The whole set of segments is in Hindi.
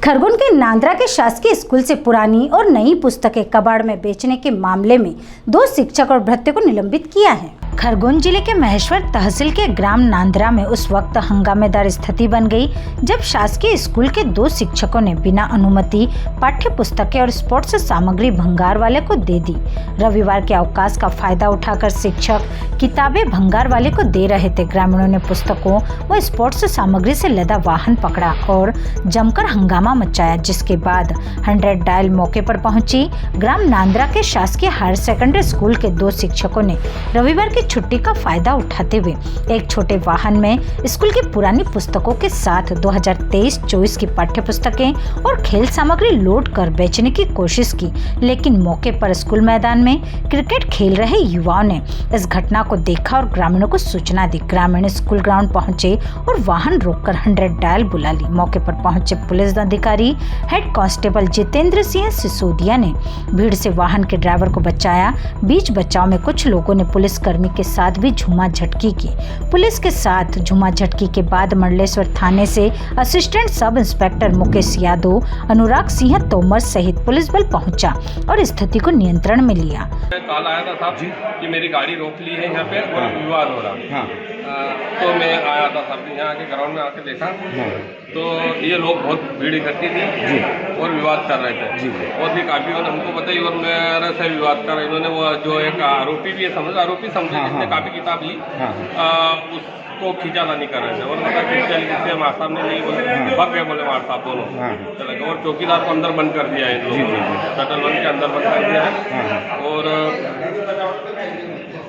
खरगोन के नांद्रा के शासकीय स्कूल से पुरानी और नई पुस्तकें कबाड़ में बेचने के मामले में 2 शिक्षक और भृत्य को निलंबित किया है। खरगोन जिले के महेश्वर तहसील के ग्राम नांद्रा में उस वक्त हंगामेदार स्थिति बन गई जब शासकीय स्कूल के 2 शिक्षकों ने बिना अनुमति पाठ्य पुस्तकें और स्पोर्ट्स सामग्री भंगार वाले को दे दी। रविवार के अवकाश का फायदा उठाकर शिक्षक किताबें भंगार वाले को दे रहे थे। ग्रामीणों ने पुस्तकों व स्पोर्ट्स सामग्री से लदा वाहन पकड़ा और जमकर हंगामा मचाया, जिसके बाद 100 डायल मौके पर पहुंची। ग्राम नांद्रा के शासकीय हायर सेकेंडरी स्कूल के 2 शिक्षकों ने रविवार की छुट्टी का फायदा उठाते हुए एक छोटे वाहन में स्कूल की पुरानी पुस्तकों के साथ 2023-24 की पाठ्य पुस्तकें और खेल सामग्री लोड कर बेचने की कोशिश की, लेकिन मौके पर स्कूल मैदान में क्रिकेट खेल रहे युवाओं ने इस घटना को देखा और ग्रामीणों को सूचना दी। ग्रामीण स्कूल ग्राउंड पहुंचे और वाहन रोककर 100 डायल बुला ली। मौके पर पहुंचे पुलिस अधिकारी हेड कांस्टेबल जितेंद्र सिंह सिसोदिया ने भीड़ से वाहन के ड्राइवर को बचाया। बीच बचाव में कुछ लोगों ने पुलिस कर्मी के साथ भी झूमा झटकी की। पुलिस के साथ झूमा झटकी के बाद मंडलेश्वर थाने से assistant sub inspector Mukesh Yadav, Anurag Singh Tomar सहित पुलिस बल पहुंचा और स्थिति को नियंत्रण में लिया। कॉल आया था साहब कि मेरी गाड़ी रोक ली है यहाँ पे और विवाद हो रहा है। तो मैं आया था साहब, यहाँ आके ग्राउंड में आके देखा तो ये लोग बहुत भीड़ इकट्ठी थी और विवाद कर रहे थे और भी काफी हमको बताई और मेरे से विवाद कर रहे। इन्होंने वो जो एक आरोपी भी है आरोपी समझे जिसने काफी किताब ली उसको खींचातानी कर रहे थे और मतलब जिससे मार साहब ने नहीं बोले भाग गए, बोले मार साहब दोनों चले गए और चौकीदार को अंदर बंद कर दिया है। इन लोगों ने शटल बंद के अंदर बंद कर दिया है और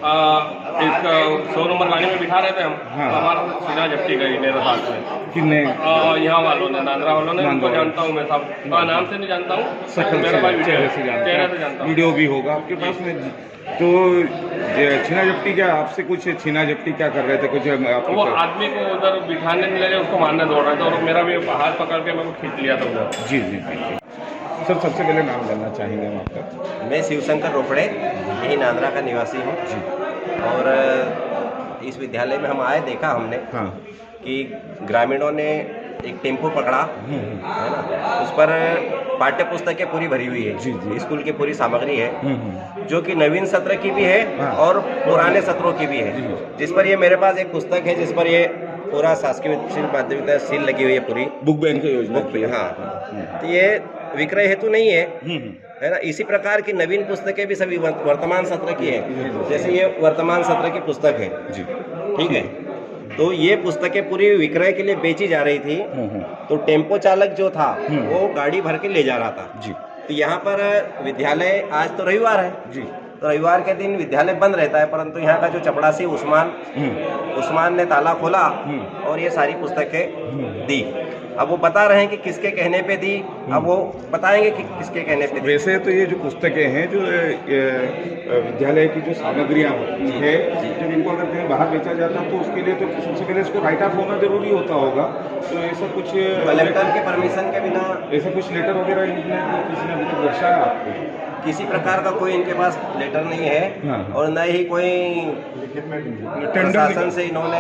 एक 100 नंबर गाड़ी में बिठा रहे थे हम। हमारा सीना झपटी गई मेरे साथ में। कितने यहाँ वालों ने, नांद्रा वालों ने। उनको जानता हूँ मैं, सब नाम से नहीं जानता हूँ, मेरे पास चेहरे से जानता हूँ। वीडियो भी होगा आपके पास में। तो छीना झपटी क्या आपसे कुछ छीना झपटी क्या कर रहे थे? कुछ वो आदमी को उधर बिठाने नहीं लगे, उसको मारने दौड़ रहे थे और मेरा भी हाथ पकड़ के मैं खींच लिया था उधर। जी जी सर, सबसे पहले नाम जानना चाहेंगे हम आपका। मैं शिवशंकर रोपड़े, यही नांद्रा का निवासी हूँ और इस विद्यालय में हम आए, देखा हमने कि ग्रामीणों ने एक टेम्पो पकड़ा है ना, उस पर पाठ्य पुस्तकें पूरी भरी हुई है। स्कूल की पूरी सामग्री है जो कि नवीन सत्र की भी है और पुराने सत्रों की भी है। जिस पर ये मेरे पास एक पुस्तक है जिस पर ये पूरा शासकीय माध्यमिक विद्यालय सील लगी हुई है पूरी बुक बैंक की योजना। हाँ, तो ये विक्रय हेतु नहीं है ना। इसी प्रकार की नवीन पुस्तकें भी सभी वर्तमान सत्र की है। जैसे ये वर्तमान सत्र की पुस्तक है जी, ठीक है। तो ये पुस्तकें पूरी विक्रय के लिए बेची जा रही थी। तो टेम्पो चालक जो था वो गाड़ी भर के ले जा रहा था जी। तो यहाँ पर विद्यालय, आज तो रविवार है जी, तो रविवार के दिन विद्यालय बंद रहता है, परंतु यहाँ का जो चपड़ासी उस्मान ने ताला खोला और ये सारी पुस्तकें दी। अब वो बता रहे हैं कि किसके कहने पे दी, अब वो बताएंगे कि किसके कहने पे दी। वैसे तो ये जो पुस्तकें हैं, जो विद्यालय की जो सामग्रियाँ है, जब इनको अगर कहीं बाहर बेचा जाता तो उसके लिए तो सबसे पहले इसको राइट ऑफ होना जरूरी होता होगा। तो ऐसा कुछ कलेक्टर के परमिशन के बिना ऐसा कुछ लेटर वगैरह किसी ने अभी तक दर्शाया आपको? किसी प्रकार का कोई इनके पास लेटर नहीं है और न ही कोई प्रशासन से इन्होंने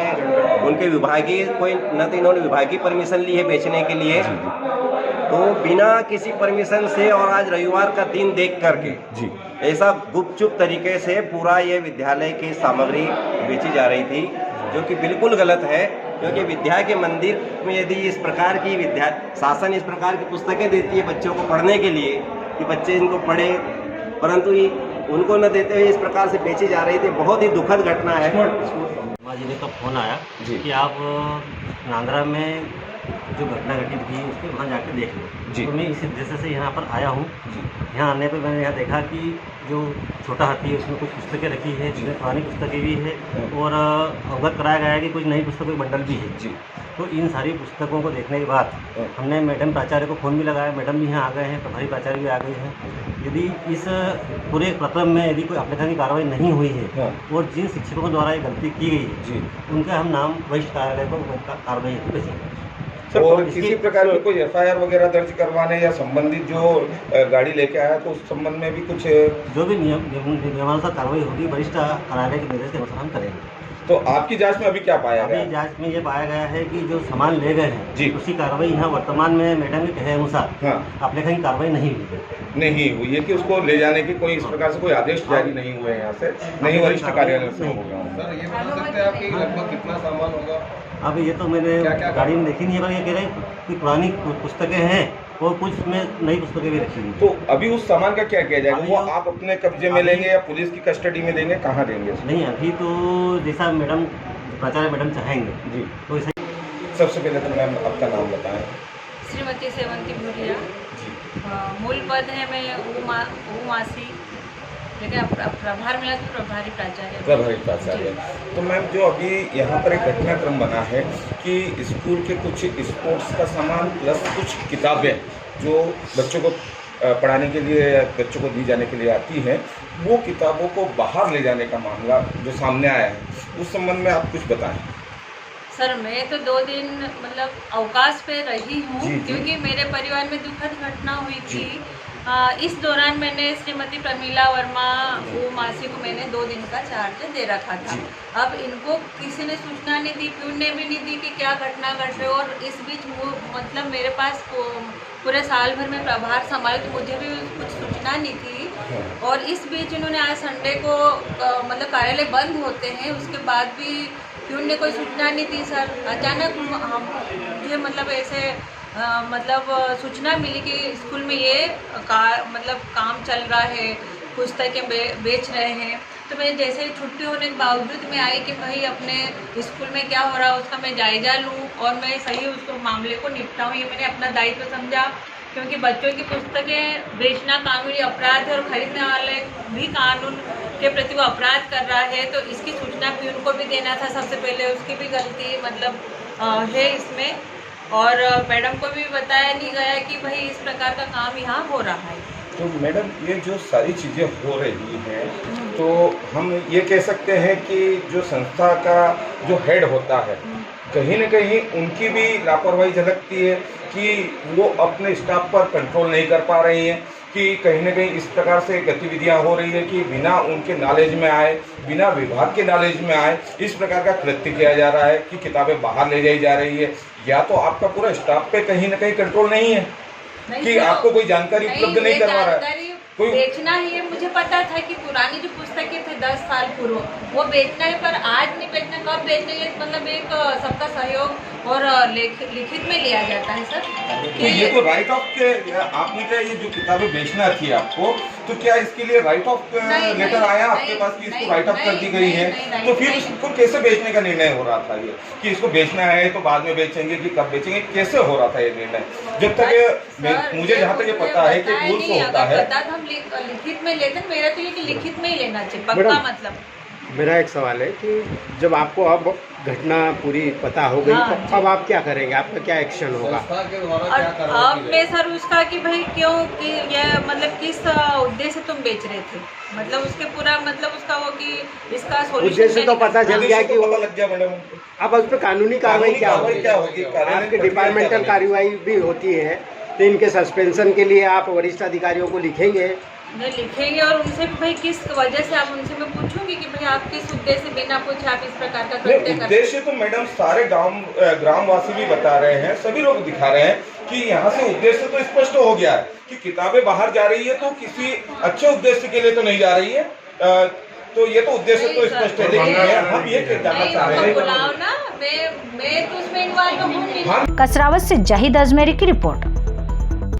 उनके विभागीय कोई न तो इन्होंने विभागीय परमिशन ली है बेचने के लिए। तो बिना किसी परमिशन से और आज रविवार का दिन देख करके जी ऐसा गुपचुप तरीके से पूरा ये विद्यालय की सामग्री बेची जा रही थी, जो कि बिल्कुल गलत है। क्योंकि विद्या के मंदिर में यदि इस प्रकार की शासन इस प्रकार की पुस्तकें देती है बच्चों को पढ़ने के लिए कि बच्चे इनको पढ़े, परंतु ये उनको न देते हुए इस प्रकार से बेची जा रही थी। बहुत ही दुखद घटना है। जिले का फोन आया कि आप नांद्रा में जो घटना घटित थी उसके वहाँ जाकर देख लो। तो मैं इस उद्देश्य से यहाँ पर आया हूँ। यहाँ आने पर मैंने यहाँ देखा कि जो छोटा हाथी है उसमें कुछ पुस्तकें रखी है, जिसमें पुरानी पुस्तकें भी है और अवगत कराया गया है कि कुछ नई पुस्तकों बंडल भी है। तो इन सारी पुस्तकों को देखने के बाद हमने मैडम प्राचार्य को फ़ोन भी लगाया। मैडम भी यहाँ आ गए हैं, प्रभारी प्राचार्य भी आ गए हैं। यदि इस पूरे प्रकरण में यदि कोई अपराध की कार्रवाई नहीं हुई है और जिन शिक्षकों द्वारा ये गलती की गई है उनका हम नाम वरिष्ठ कार्यालय को कार्रवाई हेतु भेजेंगे। और किसी प्रकार की कोई FIR वगैरह दर्ज करवाने या संबंधित जो गाड़ी लेके आया तो उस संबंध में भी कुछ जो भी नियमानुसार कार्रवाई होगी वरिष्ठ कार्यालय के निर्देश के अनुसार हम करेंगे। तो आपकी जांच में अभी क्या पाया गया? अभी जांच में ये पाया गया है कि जो सामान ले गए हैं जी। उसकी कार्रवाई यहाँ वर्तमान में मैडम के कहे अनुसार हाँ। आप लेखा की कार्रवाई नहीं हुई है। नहीं हुई है कि उसको ले जाने की कोई इस प्रकार से कोई आदेश जारी नहीं हुए हैं यहाँ से, नहीं वरिष्ठ कार्यालय से होगा। सर ये बता सकते हैं आपके लगभग कितना सामान होगा? अब ये तो मैंने क्या गाड़ी में देखी नहीं है, पर ये कह रहे हैं कि पुरानी पुस्तकें हैं और कुछ में नई पुस्तकें भी रखी हुई हैं। तो अभी उस सामान का क्या किया जाएगा? अभी वो आप अपने कब्जे में लेंगे या पुलिस की कस्टडी में देंगे, कहाँ देंगे? नहीं, अभी तो जैसा मैडम प्राचार्य मैडम चाहेंगे जी। तो ऐसा सबसे पहले तो मैम आपका नाम बताएं। श्रीमती सेवंती भूरिया। जी। मूल पद है मैं उमासी, लेकिन प्रभार मिला तो प्रभारी प्राचार्य। तो मैम जो अभी यहाँ पर एक घटनाक्रम बना है कि स्कूल के कुछ स्पोर्ट्स का सामान प्लस कुछ किताबें जो बच्चों को पढ़ाने के लिए, बच्चों को दी जाने के लिए आती हैं, वो किताबों को बाहर ले जाने का मामला जो सामने आया है, उस संबंध में आप कुछ बताएं। सर मैं तो 2 दिन मतलब अवकाश पे रही हूँ, जी। क्योंकि मेरे परिवार में दुखद घटना हुई थी। इस दौरान मैंने श्रीमती प्रमीला वर्मा वो मासी को मैंने 2 दिन का चार्ज दे रखा था। अब इनको किसी ने सूचना नहीं दी, प्यून ने भी नहीं दी कि क्या घटना घट रही, और इस बीच मतलब मेरे पास पूरे साल भर में प्रभार संभाले तो मुझे भी कुछ सूचना नहीं थी। और इस बीच इन्होंने आज संडे को मतलब कार्यालय बंद होते हैं, उसके बाद भी प्यून ने कोई सूचना नहीं दी। सर अचानक मुझे मतलब ऐसे मतलब सूचना मिली कि स्कूल में ये मतलब काम चल रहा है, पुस्तकें बेच रहे हैं। तो मैं जैसे छुट्टी होने के बावजूद मैं आई कि भाई अपने स्कूल में क्या हो रहा है उसका मैं जायजा लूँ और मैं सही उसको मामले को निपटाऊँ। ये मैंने अपना दायित्व समझा, क्योंकि बच्चों की पुस्तकें बेचना कानूनी अपराध है और खरीदने वाले भी कानून के प्रति वो अपराध कर रहा है। तो इसकी सूचना भी उनको भी देना था सबसे पहले, उसकी भी गलती मतलब है इसमें। और मैडम को भी बताया नहीं गया कि भाई इस प्रकार का काम यहाँ हो रहा है। तो मैडम ये जो सारी चीज़ें हो रही हैं, तो हम ये कह सकते हैं कि जो संस्था का जो हेड होता है, कहीं न कहीं उनकी भी लापरवाही झलकती है कि वो अपने स्टाफ पर कंट्रोल नहीं कर पा रही हैं, कि कहीं न कहीं इस प्रकार से गतिविधियां हो रही है कि बिना उनके नॉलेज में आए, बिना विभाग के नॉलेज में आए, इस प्रकार का कृत्य किया जा रहा है कि किताबें बाहर ले जाई जा रही है। या तो आपका पूरा स्टाफ पे कहीं न कहीं कंट्रोल नहीं है कि आपको कोई जानकारी उपलब्ध नहीं करवा रहा है। कोई बेचना ही है, मुझे पता था कि पुरानी जो पुस्तकें थे 10 साल पूर्व वो बेचना है, पर आज नहीं बेचना, कब बेचना है मतलब एक सबका सहयोग और लिखित में लिया जाता है सर। तो ये तो राइट ऑफ के आपने क्या ये जो किताबें बेचना थी आपको, तो क्या इसके लिए राइट ऑफ लेटर आया आपके पास कि इसको राइट ऑफ कर दी गई है? तो फिर इसको कैसे बेचने का निर्णय हो रहा था ये कि इसको बेचना है तो बाद में बेचेंगे कि कब बेचेंगे, कैसे हो रहा था ये निर्णय? जब तक मुझे जहाँ तक ये पता है कि रूल्स होता है, लिखित में लेते, मेरा तो ये कि लिखित में ही लेना चाहिए पक्का। मतलब मेरा एक सवाल है कि जब आपको अब घटना पूरी पता हो गई तो अब आप क्या करेंगे, आपका क्या एक्शन होगा? अब मैं सर उसका कि भाई क्यों कि ये मतलब किस उद्देश्य तुम बेच रहे थे, मतलब उसके पूरा मतलब उसका वो कि इसका उद्देश्य तो पता चल गया कि पता लग गया मैडम। अब उस पर कानूनी कार्रवाई क्या होगी? आपकी डिपार्टमेंटल कार्रवाई भी होती है, तो इनके सस्पेंशन के लिए आप वरिष्ठ अधिकारियों को लिखेंगे? लिखेंगे और उनसे भी भाई किस वजह से आप उनसे मैं पूछूंगी कि भाई आप किस उद्देश्य बिना पूछे आप इस प्रकार का कृत्य करते हैं। उद्देश्य तो मैडम सारे ग्रामवासी भी बता रहे हैं, सभी लोग दिखा रहे हैं कि यहाँ से उद्देश्य तो स्पष्ट हो गया है कि किताबें बाहर जा रही है तो किसी अच्छे उद्देश्य के लिए तो नहीं जा रही है। तो ये तो उद्देश्य तो स्पष्ट है, लेकिन हम ये जानना चाह रहे हैं बुलाओ ना, मैं तो उसमें इन्वॉल्व हूँ। कसरावत से जाहिद अजमेरी की रिपोर्ट।